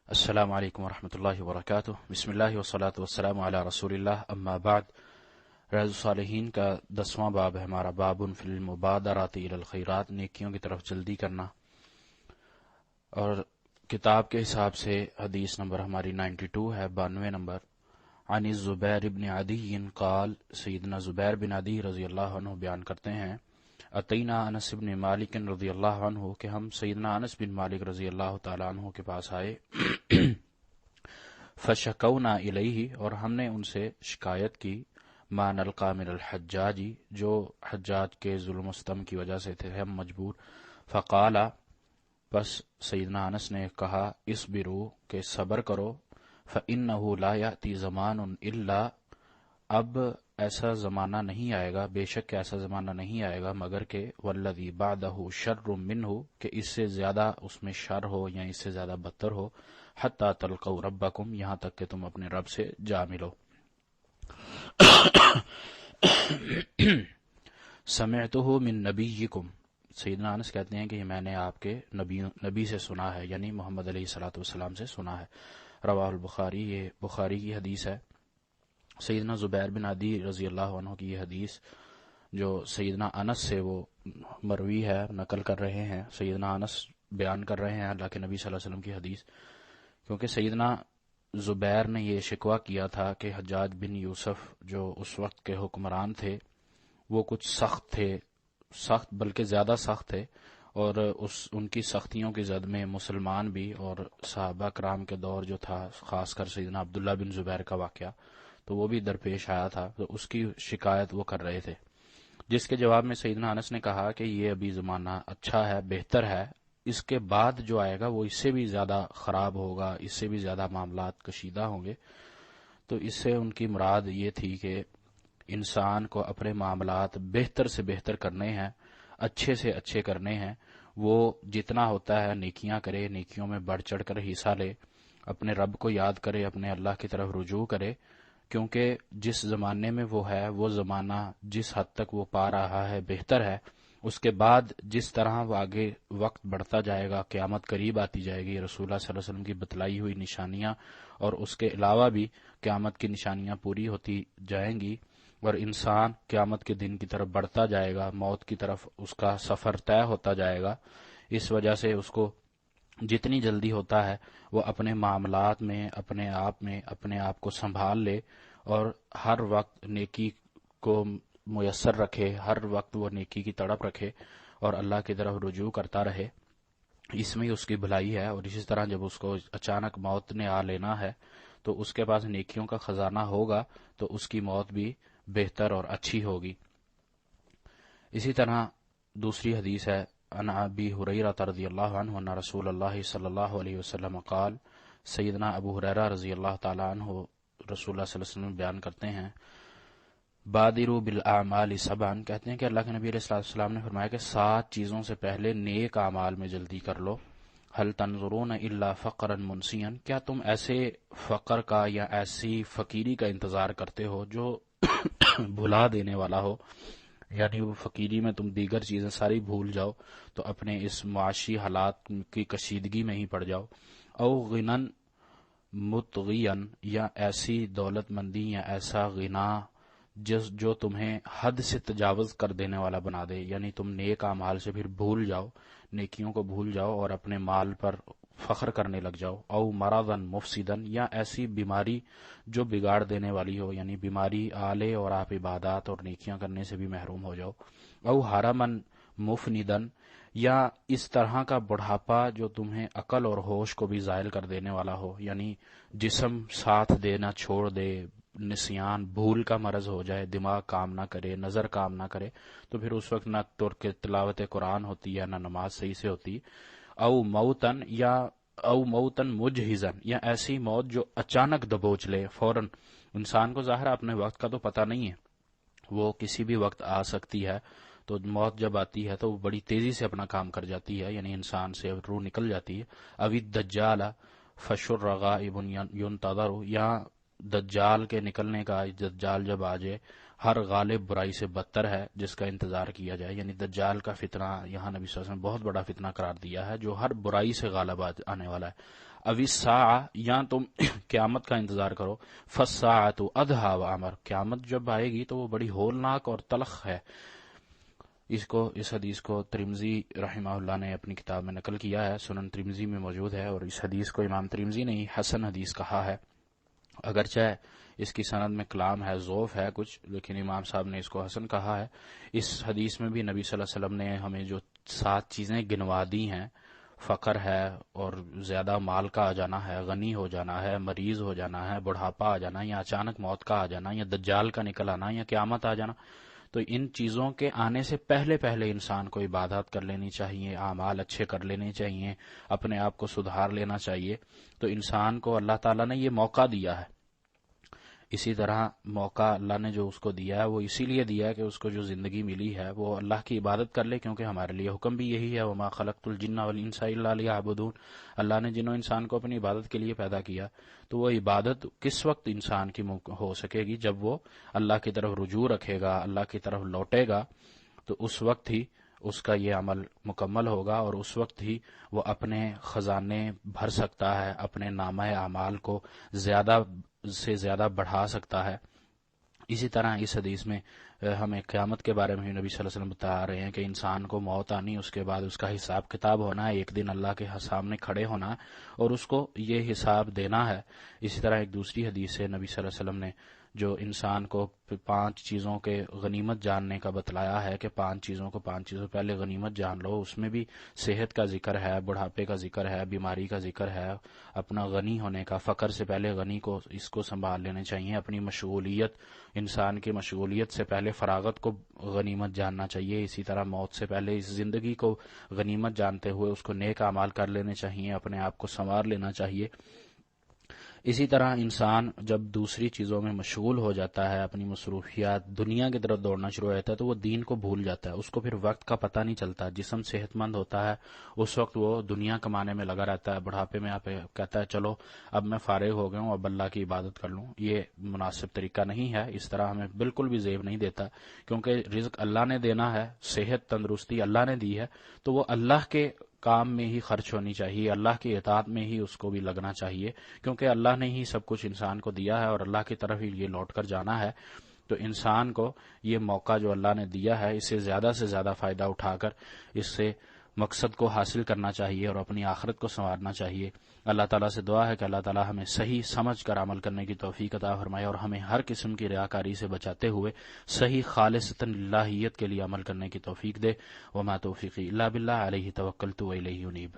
السلام علیکم ورحمۃ اللہ وبرکاتہ۔ بسم اللہ والصلاۃ والسلام علی رسول اللہ، اما بعد۔ ریاض الصالحین کا 10واں باب ہے ہمارا، باب فی المبادرات الی الخیرات، نیکیوں کی طرف جلدی کرنا۔ اور کتاب کے حساب سے حدیث نمبر ہماری 92 ہے، 92 نمبر۔ عن الزبیر بن عدی قال، سیدنا زبیر بن عدی رضی اللہ عنہ بیان کرتے ہیں، اتینا انس بن مالک رضی اللہ عنہ، کہ ہم سیدنا انس بن مالک رضی اللہ تعالیٰ عنہ کے پاس آئے۔ فشکونا الیہ، اور ہم نے ان سے شکایت کی، ما نلقى من الحجاج، جو حجاج کے ظلم و ستم کی وجہ سے تھے ہم مجبور۔ فقال، پس سیدنا انس نے کہا، اصبروا، کہ صبر کرو، فإنه لا يأتي زمان الا، اب ایسا زمانہ نہیں آئے گا، بے شک ایسا زمانہ نہیں آئے گا مگر کہ والذی بعدہ شر منہ، کہ اس سے زیادہ اس میں شر ہو یا اس سے زیادہ بدتر ہو، حتی تلقوا ربکم، یہاں تک کہ تم اپنے رب سے جا ملو۔ سمعتہ من نبیکم، سیدنا انس کہتے ہیں کہ میں نے آپ کے نبی سے سنا ہے، یعنی محمد علیہ الصلوۃ والسلام سے سنا ہے۔ رواہ البخاری، یہ بخاری کی حدیث ہے۔ سیدنا زبیر بن عدی رضی اللہ عنہ کی یہ حدیث جو سیدنا انس سے وہ مروی ہے، نقل کر رہے ہیں، سیدنا انس بیان کر رہے ہیں اللہ کے نبی صلی اللہ علیہ وسلم کی حدیث، کیونکہ سیدنا زبیر نے یہ شکوہ کیا تھا کہ حجاج بن یوسف جو اس وقت کے حکمران تھے وہ کچھ سخت تھے، سخت بلکہ زیادہ سخت تھے، اور ان کی سختیوں کی زد میں مسلمان بھی، اور صحابہ کرام کے دور جو تھا، خاص کر سیدنا عبداللہ بن زبیر کا واقعہ تو وہ بھی درپیش آیا تھا، تو اس کی شکایت وہ کر رہے تھے، جس کے جواب میں سیدنا انس نے کہا کہ یہ ابھی زمانہ اچھا ہے، بہتر ہے، اس کے بعد جو آئے گا وہ اس سے بھی زیادہ خراب ہوگا، اس سے بھی زیادہ معاملات کشیدہ ہوں گے۔ تو اس سے ان کی مراد یہ تھی کہ انسان کو اپنے معاملات بہتر سے بہتر کرنے ہیں، اچھے سے اچھے کرنے ہیں، وہ جتنا ہوتا ہے نیکیاں کرے، نیکیوں میں بڑھ چڑھ کر حصہ لے، اپنے رب کو یاد کرے، اپنے اللہ کی طرف رجوع کرے، کیونکہ جس زمانے میں وہ ہے وہ زمانہ جس حد تک وہ پا رہا ہے بہتر ہے، اس کے بعد جس طرح وہ آگے وقت بڑھتا جائے گا، قیامت قریب آتی جائے گی، رسول اللہ صلی اللہ علیہ وسلم کی بتلائی ہوئی نشانیاں اور اس کے علاوہ بھی قیامت کی نشانیاں پوری ہوتی جائیں گی، اور انسان قیامت کے دن کی طرف بڑھتا جائے گا، موت کی طرف اس کا سفر طے ہوتا جائے گا۔ اس وجہ سے اس کو جتنی جلدی ہوتا ہے وہ اپنے معاملات میں، اپنے آپ کو سنبھال لے، اور ہر وقت نیکی کو میسر رکھے، ہر وقت وہ نیکی کی تڑپ رکھے اور اللہ کی طرف رجوع کرتا رہے، اس میں اس کی بھلائی ہے۔ اور اسی طرح جب اس کو اچانک موت نے آ لینا ہے تو اس کے پاس نیکیوں کا خزانہ ہوگا تو اس کی موت بھی بہتر اور اچھی ہوگی۔ اسی طرح دوسری حدیث ہے، عن ابی ہریرہ رضی اللہ عنہ ان رسول اللہ صلی اللہ علیہ وسلم قال، سیدنا ابو ہریرہ رضی اللہ تعالیٰ عنہ رسول اللہ صلی اللہ علیہ وسلم بیان کرتے ہیں، بادروا بالاعمال سبعا، کہتے ہیں کہ اللہ کے نبی علیہ السلام نے فرمایا کہ 7 چیزوں سے پہلے نیک اعمال میں جلدی کر لو۔ هل تنظرون الا فقرا منسیا، کیا تم ایسے فقر کا یا ایسی فقیری کا انتظار کرتے ہو جو بھلا دینے والا ہو، یعنی وہ فقیری میں تم دیگر چیزیں ساری بھول جاؤ تو اپنے اس معاشی حالات کی کشیدگی میں ہی پڑ جاؤ، او غنن مطغین، یا ایسی دولت مندی یا ایسا غنا جو تمہیں حد سے تجاوز کر دینے والا بنا دے، یعنی تم نیک اعمال سے پھر بھول جاؤ، نیکیوں کو بھول جاؤ اور اپنے مال پر فخر کرنے لگ جاؤ، او مرضا مفسدن، یا ایسی بیماری جو بگاڑ دینے والی ہو، یعنی بیماری آلے اور آپ عبادات اور نیکیاں کرنے سے بھی محروم ہو جاؤ، او حرمن مفندن، یا اس طرح کا بڑھاپا جو تمہیں عقل اور ہوش کو بھی زائل کر دینے والا ہو، یعنی جسم ساتھ دینا چھوڑ دے، نسیان بھول کا مرض ہو جائے، دماغ کام نہ کرے، نظر کام نہ کرے، تو پھر اس وقت نہ تلاوت قرآن ہوتی ہے، نہ نماز صحیح سے ہوتی، او موتن مجہزن، یا ایسی موت جو اچانک دبوچ لے فوراً، انسان کو ظاہر اپنے وقت کا تو پتہ نہیں ہے، وہ کسی بھی وقت آ سکتی ہے، تو موت جب آتی ہے تو وہ بڑی تیزی سے اپنا کام کر جاتی ہے، یعنی انسان سے روح نکل جاتی ہے۔ اوی دجال فشر رغائب ينتظر، یا دجال کے نکلنے کا، دجال جب آ جائے، ہر غالب برائی سے بدتر ہے جس کا انتظار کیا جائے، یعنی دجال کا فتنہ یہاں نبی صلی اللہ علیہ وسلم نے بہت بڑا فتنہ قرار دیا ہے جو ہر برائی سے غالب آنے والا ہے۔ اوی الساعہ یا تم قیامت کا انتظار کرو، فالساعۃ ادھیٰ وامر، قیامت جب آئے گی تو وہ بڑی ہولناک اور تلخ ہے۔ اس حدیث کو ترمذی رحمہ اللہ نے اپنی کتاب میں نقل کیا ہے، سنن ترمذی میں موجود ہے، اور اس حدیث کو امام ترمذی نے حسن حدیث کہا ہے، اگرچہ اس کی سند میں کلام ہے، ضعف ہے کچھ، لیکن امام صاحب نے اس کو حسن کہا ہے۔ اس حدیث میں بھی نبی صلی اللہ علیہ وسلم نے ہمیں جو 7 چیزیں گنوا دی ہیں، فقر ہے اور زیادہ مال کا آ جانا ہے، غنی ہو جانا ہے، مریض ہو جانا ہے، بڑھاپا آ جانا، یا اچانک موت کا آ جانا، یا دجال کا نکل آنا، یا قیامت آ جانا، تو ان چیزوں کے آنے سے پہلے پہلے انسان کو عبادات کر لینی چاہیے، اعمال اچھے کر لینے چاہیے، اپنے آپ کو سدھار لینا چاہیے۔ تو انسان کو اللہ تعالیٰ نے یہ موقع دیا ہے، اسی طرح موقع اللہ نے جو اس کو دیا ہے وہ اسی لیے دیا ہے کہ اس کو جو زندگی ملی ہے وہ اللہ کی عبادت کر لے، کیونکہ ہمارے لیے حکم بھی یہی ہے، وما خلقت الجن والانس الا لیعبدون، اللہ نے جن و انسان کو اپنی عبادت کے لیے پیدا کیا۔ تو وہ عبادت کس وقت انسان کی ہو سکے گی؟ جب وہ اللہ کی طرف رجوع رکھے گا، اللہ کی طرف لوٹے گا، تو اس وقت ہی اس کا یہ عمل مکمل ہوگا، اور اس وقت ہی وہ اپنے خزانے بھر سکتا ہے، اپنے نامہ اعمال کو زیادہ سے زیادہ بڑھا سکتا ہے۔ اسی طرح اس حدیث میں ہمیں قیامت کے بارے میں نبی صلی اللہ علیہ وسلم بتا رہے ہیں کہ انسان کو موت آنی، اس کے بعد اس کا حساب کتاب ہونا ہے، ایک دن اللہ کے سامنے کھڑے ہونا ہے اور اس کو یہ حساب دینا ہے۔ اسی طرح ایک دوسری حدیث سے نبی صلی اللہ علیہ وسلم نے جو انسان کو 5 چیزوں کے غنیمت جاننے کا بتلایا ہے کہ 5 چیزوں پہلے غنیمت جان لو، اس میں بھی صحت کا ذکر ہے، بڑھاپے کا ذکر ہے، بیماری کا ذکر ہے، اپنا غنی ہونے کا، فقر سے پہلے غنی کو اس کو سنبھال لینے چاہیے، اپنی مشغولیت، انسان کی مشغولیت سے پہلے فراغت کو غنیمت جاننا چاہیے، اسی طرح موت سے پہلے اس زندگی کو غنیمت جانتے ہوئے اس کو نیک اعمال کر لینے چاہیے، اپنے آپ کو سنوار لینا چاہیے۔ اسی طرح انسان جب دوسری چیزوں میں مشغول ہو جاتا ہے، اپنی مصروفیات دنیا کی طرف دوڑنا شروع ہو جاتا ہے، تو وہ دین کو بھول جاتا ہے، اس کو پھر وقت کا پتہ نہیں چلتا، جسم صحت مند ہوتا ہے اس وقت وہ دنیا کمانے میں لگا رہتا ہے، بڑھاپے میں آپ کہتا ہے چلو اب میں فارغ ہو گیا ہوں، اب اللہ کی عبادت کر لوں۔ یہ مناسب طریقہ نہیں ہے، اس طرح ہمیں بالکل بھی زیب نہیں دیتا، کیونکہ رزق اللہ نے دینا ہے، صحت تندرستی اللہ نے دی ہے، تو وہ اللہ کے کام میں ہی خرچ ہونی چاہیے، اللہ کی اطاعت میں ہی اس کو بھی لگنا چاہیے، کیونکہ اللہ نے ہی سب کچھ انسان کو دیا ہے اور اللہ کی طرف ہی یہ لوٹ کر جانا ہے۔ تو انسان کو یہ موقع جو اللہ نے دیا ہے اس سے زیادہ فائدہ اٹھا کر اس سے مقصد کو حاصل کرنا چاہیے اور اپنی آخرت کو سنوارنا چاہیے۔ اللہ تعالیٰ سے دعا ہے کہ اللہ تعالیٰ ہمیں صحیح سمجھ کر عمل کرنے کی توفیق عطا فرمائے اور ہمیں ہر قسم کی ریاکاری سے بچاتے ہوئے صحیح خالصتاً للہیت کے لیے عمل کرنے کی توفیق دے۔ وما توفیقی الا باللہ، علیہ توکلت و الیہ انیب۔